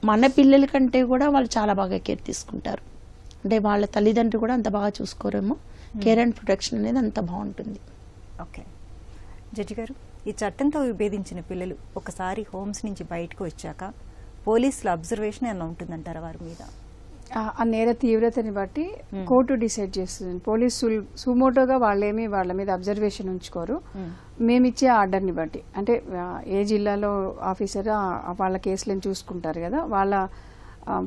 Speaker 3: మన పిల్లల కంటే కూడా వాళ్ళు చాలా బాగా కేర్ తీసుకుంటారు. అంటే వాళ్ళ తల్లిదండ్రులు కూడా అంత బాగా చూసుకోరేమో, కేర్ అండ్ ప్రొటెక్షన్ అనేది అంత బాగుంటుంది.
Speaker 1: ఓకే. జడ్జి గారు, ఈ చట్టంతో విభేదించిన పిల్లలు ఒకసారి హోమ్స్ నుంచి బయటకు వచ్చాక పోలీసుల అబ్జర్వేషన్ ఏమైనా ఉంటుందంటారా వారి మీద?
Speaker 2: ఆ నేర తీవ్రతని బట్టి కోర్టు డిసైడ్ చేస్తుంది. పోలీసు సుమోటోగా వాళ్ళేమి వాళ్ళ మీద అబ్జర్వేషన్ ఉంచుకోరు, మేమిచ్చే ఆర్డర్ని బట్టి. అంటే ఏ జిల్లాలో ఆఫీసర్ వాళ్ళ కేసులను చూసుకుంటారు కదా, వాళ్ళ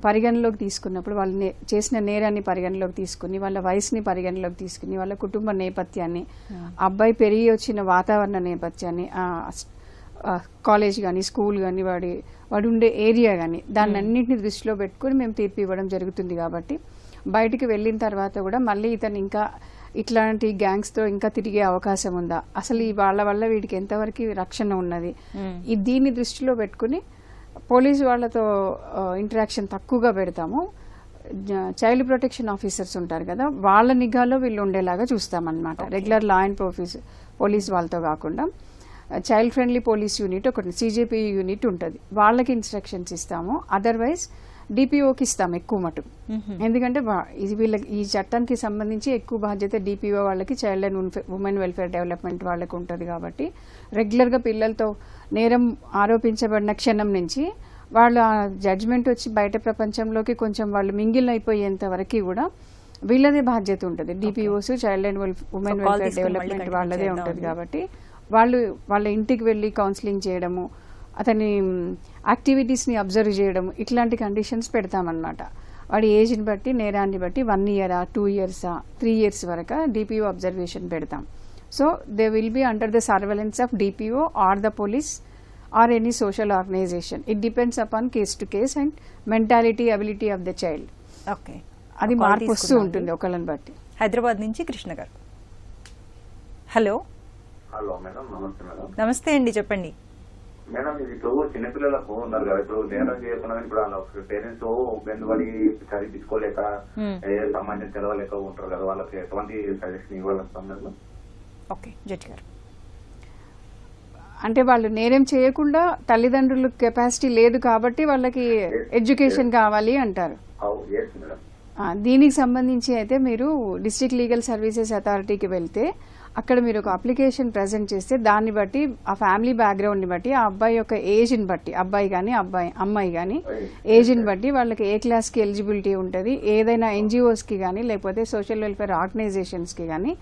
Speaker 2: పరిగణలోకి తీసుకున్నప్పుడు వాళ్ళు చేసిన నేరాన్ని పరిగణలోకి తీసుకుని, వాళ్ళ వయసుని పరిగణలోకి తీసుకుని, వాళ్ళ కుటుంబ నేపథ్యాన్ని, అబ్బాయి పెరిగి వచ్చిన వాతావరణ నేపథ్యాన్ని, కాలేజ్ కానీ స్కూల్ కానీ వాడు ఉండే ఏరియా కానీ దాన్ని అన్నింటినీ దృష్టిలో పెట్టుకొని మేము తీర్పు ఇవ్వడం జరుగుతుంది. కాబట్టి బయటికి వెళ్ళిన తర్వాత కూడా మళ్ళీ ఇతను ఇంకా ఇట్లాంటి గ్యాంగ్స్తో ఇంకా తిరిగే అవకాశం ఉందా, అసలు ఈ వాళ్ళ వల్ల వీడికి ఎంతవరకు రక్షణ ఉన్నది, దీన్ని దృష్టిలో పెట్టుకుని పోలీసు వాళ్ళతో ఇంటరాక్షన్ తక్కువగా పెడతాము. చైల్డ్ ప్రొటెక్షన్ ఆఫీసర్స్ ఉంటారు కదా, వాళ్ళ నిఘాలో వీళ్ళు ఉండేలాగా చూస్తామన్నమాట. రెగ్యులర్ లా అండ్ పోలీస్ వాళ్ళతో కాకుండా చైల్డ్ ఫ్రెండ్లీ పోలీస్ యూనిట్ ఒకటి CJP యూనిట్ ఉంటుంది, వాళ్ళకి ఇన్స్ట్రక్షన్స్ ఇస్తాము. అదర్వైజ్ DPOకి ఇస్తాం ఎక్కువ మటుకు. ఎందుకంటే ఈ చట్టానికి సంబంధించి ఎక్కువ బాధ్యత DPO వాళ్ళకి, child and women welfare development వాళ్ళకి ఉంటుంది. కాబట్టి రెగ్యులర్గా పిల్లలతో నేరం ఆరోపించబడిన క్షణం నుంచి వాళ్ళు ఆ జడ్జ్మెంట్ వచ్చి బయట ప్రపంచంలోకి కొంచెం వాళ్ళు మింగిల్ అయిపోయేంత వరకు కూడా వీళ్ళదే బాధ్యత ఉంటుంది. DPOస్ child and women welfare development వాళ్ళదే ఉంటుంది. కాబట్టి వాళ్ళ ఇంటికి వెళ్ళి కౌన్సిలింగ్ చేయడము, అతని యాక్టివిటీస్ని అబ్జర్వ్ చేయడం, ఇట్లాంటి కండిషన్స్ పెడతామన్నమాట. వాడి ఏజ్ని బట్టి, నేరాన్ని బట్టి 1 year 2 years 3 years వరకు DPO అబ్జర్వేషన్ పెడతాం. So they will be under the surveillance of DPO or the police or any social organisation. It depends upon case to case and mentality, ability of the child.
Speaker 1: Okay,
Speaker 2: అది మార్పు వస్తూ ఉంటుంది ఒకళ్ళని బట్టి.
Speaker 1: హైదరాబాద్ నుంచి కృష్ణ గారు. హలో.
Speaker 7: హలో మేడం, నమస్తే మేడం.
Speaker 1: నమస్తే అండి, చెప్పండి
Speaker 7: మేడం. ఇది ఇప్పుడు చిన్నపిల్లలకు ఉన్నారు కదా, ఇప్పుడు నేరం చేయకుండా ఇప్పుడు వాళ్ళ పేరెంట్స్ బెందుబడి చదివించుకోలేక సమాజం తెలవలేక ఉంటారు కదా, వాళ్ళకి ఎటువంటి సజెషన్ ఇవ్వాలి?
Speaker 1: ఓకే జడ్జి గారు.
Speaker 2: అంటే వాళ్ళు నేరం చేయకుండా తల్లిదండ్రుల కెపాసిటీ లేదు కాబట్టి వాళ్ళకి ఎడ్యుకేషన్ కావాలి అంటారు. దీనికి సంబంధించి అయితే మీరు డిస్ట్రిక్ట్ లీగల్ సర్వీసెస్ అథారిటీకి వెళ్తే అక్కడ మీరు ఒక అప్లికేషన్ ప్రజెంట్ చేస్తే దాన్ని బట్టి, ఆ ఫ్యామిలీ బ్యాక్గ్రౌండ్ని బట్టి, ఆ అబ్బాయి యొక్క ఏజ్ని బట్టి, అబ్బాయి కానీ అమ్మాయి కానీ ఏజ్ని బట్టి వాళ్ళకి ఏ క్లాస్కి ఎలిజిబిలిటీ ఉంటుంది, ఏదైనా NGOస్కి కానీ లేకపోతే సోషల్ వెల్ఫేర్ ఆర్గనైజేషన్స్కి కానీ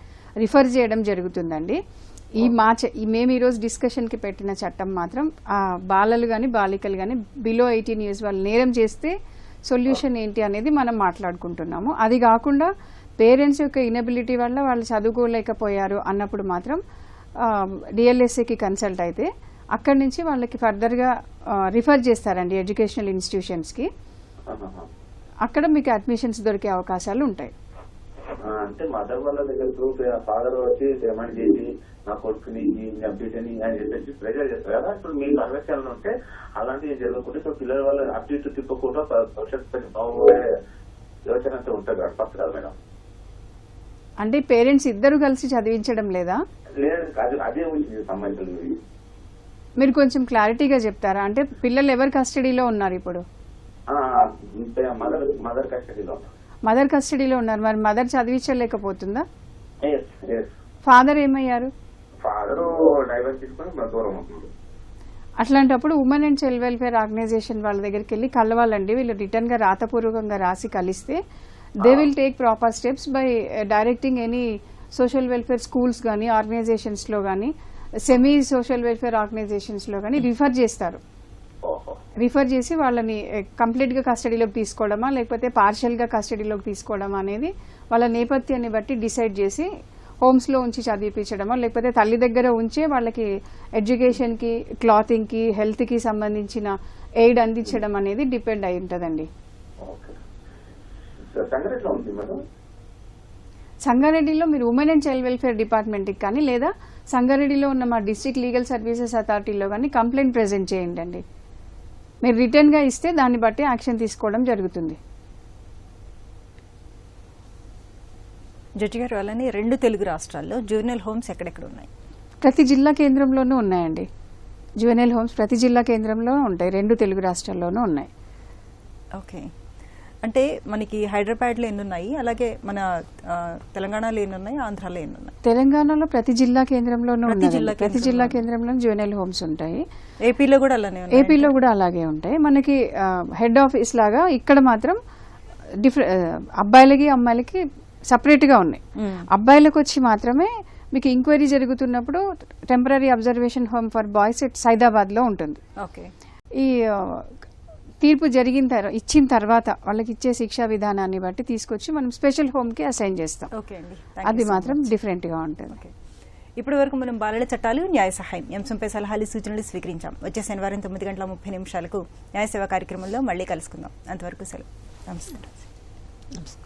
Speaker 2: రిఫర్ చేయడం జరుగుతుందండి. మేము ఈరోజు డిస్కషన్కి పెట్టిన చట్టం మాత్రం ఆ బాలలు కానీ బాలికలు కానీ బిలో 18 years వాళ్ళు నేరం చేస్తే సొల్యూషన్ ఏంటి అనేది మనం మాట్లాడుకుంటున్నాము. అది కాకుండా పేరెంట్స్ యొక్క ఇనబిలిటీ వల్ల వాళ్ళు చదువుకోలేకపోయారు అన్నప్పుడు మాత్రం DLSAకి కన్సల్ట్ అయితే అక్కడి నుంచి వాళ్ళకి ఫర్దర్గా రిఫర్ చేస్తారండి ఎడ్యుకేషనల్ ఇన్స్టిట్యూషన్స్కి. అక్కడ మీకు అడ్మిషన్స్ దొరికే అవకాశాలు ఉంటాయి.
Speaker 7: అంటే మదర్ వాళ్ళ దగ్గర ఫాదర్ వచ్చి డిమాండ్ చేసి నా కొడుకుని అప్డేషన్ అని చెప్పేసి ప్రెజర్ చేస్తారు కదా, ఇప్పుడు మీ సర్వేక్షణలు ఉంటే అలాంటివి జరగకుండా ఇప్పుడు పిల్లల వల్ల అటు ఇటు తిప్పకుండా భవిష్యత్తు బాగుండే యోచన ఉంటుంది కదా, తప్పదు కదా మేడం.
Speaker 2: అంటే పేరెంట్స్ ఇద్దరు కలిసి చదివించడం లేదా?
Speaker 7: లేదు, అదే సంబంధించిన
Speaker 2: మీరు కొంచెం క్లారిటీగా చెప్తారా? అంటే పిల్లలు ఎవరి కస్టడీలో ఉన్నారు ఇప్పుడు?
Speaker 7: మదర్ కస్టడీలో.
Speaker 2: మదర్ కస్టడీలో ఉన్నారు. మరి మదర్ చదివించలేకపోతుందా? ఫాదర్ ఏమయ్యారు?
Speaker 7: ఫాదర్ డైవర్స్ తీసుకొని దూరం అవుతుంది.
Speaker 2: అట్లాంటప్పుడు women and child welfare organisation వాళ్ళ దగ్గరికి వెళ్ళి కలవాలండి. వీళ్ళు రిటర్న్ గా రాతపూర్వకంగా రాసి కలిస్తే they will take proper steps by directing any social welfare schools కానీ ఆర్గనైజేషన్స్ లో కానీ సెమీ సోషల్ వెల్ఫేర్ ఆర్గనైజేషన్స్ లో కానీ రిఫర్ చేస్తారు. రిఫర్ చేసి వాళ్ళని కంప్లీట్ గా కస్టడీలోకి తీసుకోవడమా లేకపోతే పార్షియల్ గా కస్టడీలోకి తీసుకోవడమా అనేది వాళ్ళ నేపథ్యాన్ని బట్టి డిసైడ్ చేసి హోమ్స్ లో ఉంచి చదివించడమా లేకపోతే తల్లి దగ్గర ఉంచే వాళ్ళకి ఎడ్యుకేషన్ కి, క్లాతింగ్ కి, హెల్త్ కి సంబంధించిన ఎయిడ్ అందించడం అనేది డిపెండ్ అయి ఉంటదండి. సంగారెడ్డిలో మీరు women and child welfare department కి కానీ లేదా సంగారెడ్డిలో ఉన్న మా డిస్ట్రిక్ట్ లీగల్ సర్వీసెస్ అథారిటీలో కానీ కంప్లైంట్ ప్రెజెంట్ చేయండి. మీరు రిటర్న్ గా ఇస్తే దాన్ని బట్టి యాక్షన్ తీసుకోవడం జరుగుతుంది.
Speaker 1: జడ్జి గారు, అలానే 2 తెలుగు రాష్ట్రాల్లో జూవెనైల్ హోమ్స్ ఎక్కడెక్కడ ఉన్నాయి?
Speaker 2: ప్రతి జిల్లా కేంద్రంలోనూ ఉన్నాయండి. జూవెనైల్ హోమ్స్ ప్రతి జిల్లా కేంద్రంలో ఉంటాయి. 2 తెలుగు రాష్ట్రాల్లోనూ ఉన్నాయి.
Speaker 1: ఓకే, అంటే మనకి హైదరాబాద్లో ఎన్ని ఉన్నాయి, అలాగే మన తెలంగాణలో ఎన్ని ఉన్నాయి, ఆంధ్రాలో ఎన్ని ఉన్నాయి?
Speaker 2: తెలంగాణలో ప్రతి జిల్లా కేంద్రంలోనూ ఉన్నాయి. ప్రతి జిల్లా కేంద్రంలో జూవెనైల్ హోమ్స్ ఉంటాయి.
Speaker 1: ఏపీలో కూడా అలానే ఉన్నాయి.
Speaker 2: ఏపీలో కూడా అలాగే ఉంటాయి. మనకి హెడ్ ఆఫీస్ లాగా ఇక్కడ మాత్రం అబ్బాయిలకి అమ్మాయిలకి సపరేట్ గా ఉన్నాయి. అబ్బాయిలకు వచ్చి మాత్రమే మీకు ఎంక్వైరీ జరుగుతున్నప్పుడు temporary observation home for boys Saidabad లో ఉంటుంది. ఈ తీర్పు ఇచ్చిన తర్వాత వాళ్ళకి ఇచ్చే శిక్షా విధానాన్ని బట్టి తీసుకొచ్చి మనం స్పెషల్ హోమ్ కి అసైన్ చేస్తాం. అది మాత్రం డిఫరెంట్ గా ఉంటుంది.
Speaker 1: ఇప్పటి వరకు మనం బాలల చట్టాలు న్యాయ సహాయం అంశంపై సలహాలు సూచనలు స్వీకరించాం. వచ్చే శనివారం 9:30 న్యాయ సేవ కార్యక్రమంలో మళ్ళీ కలుసుకుందాం. అంతవరకు సెలవు. నమస్కారం.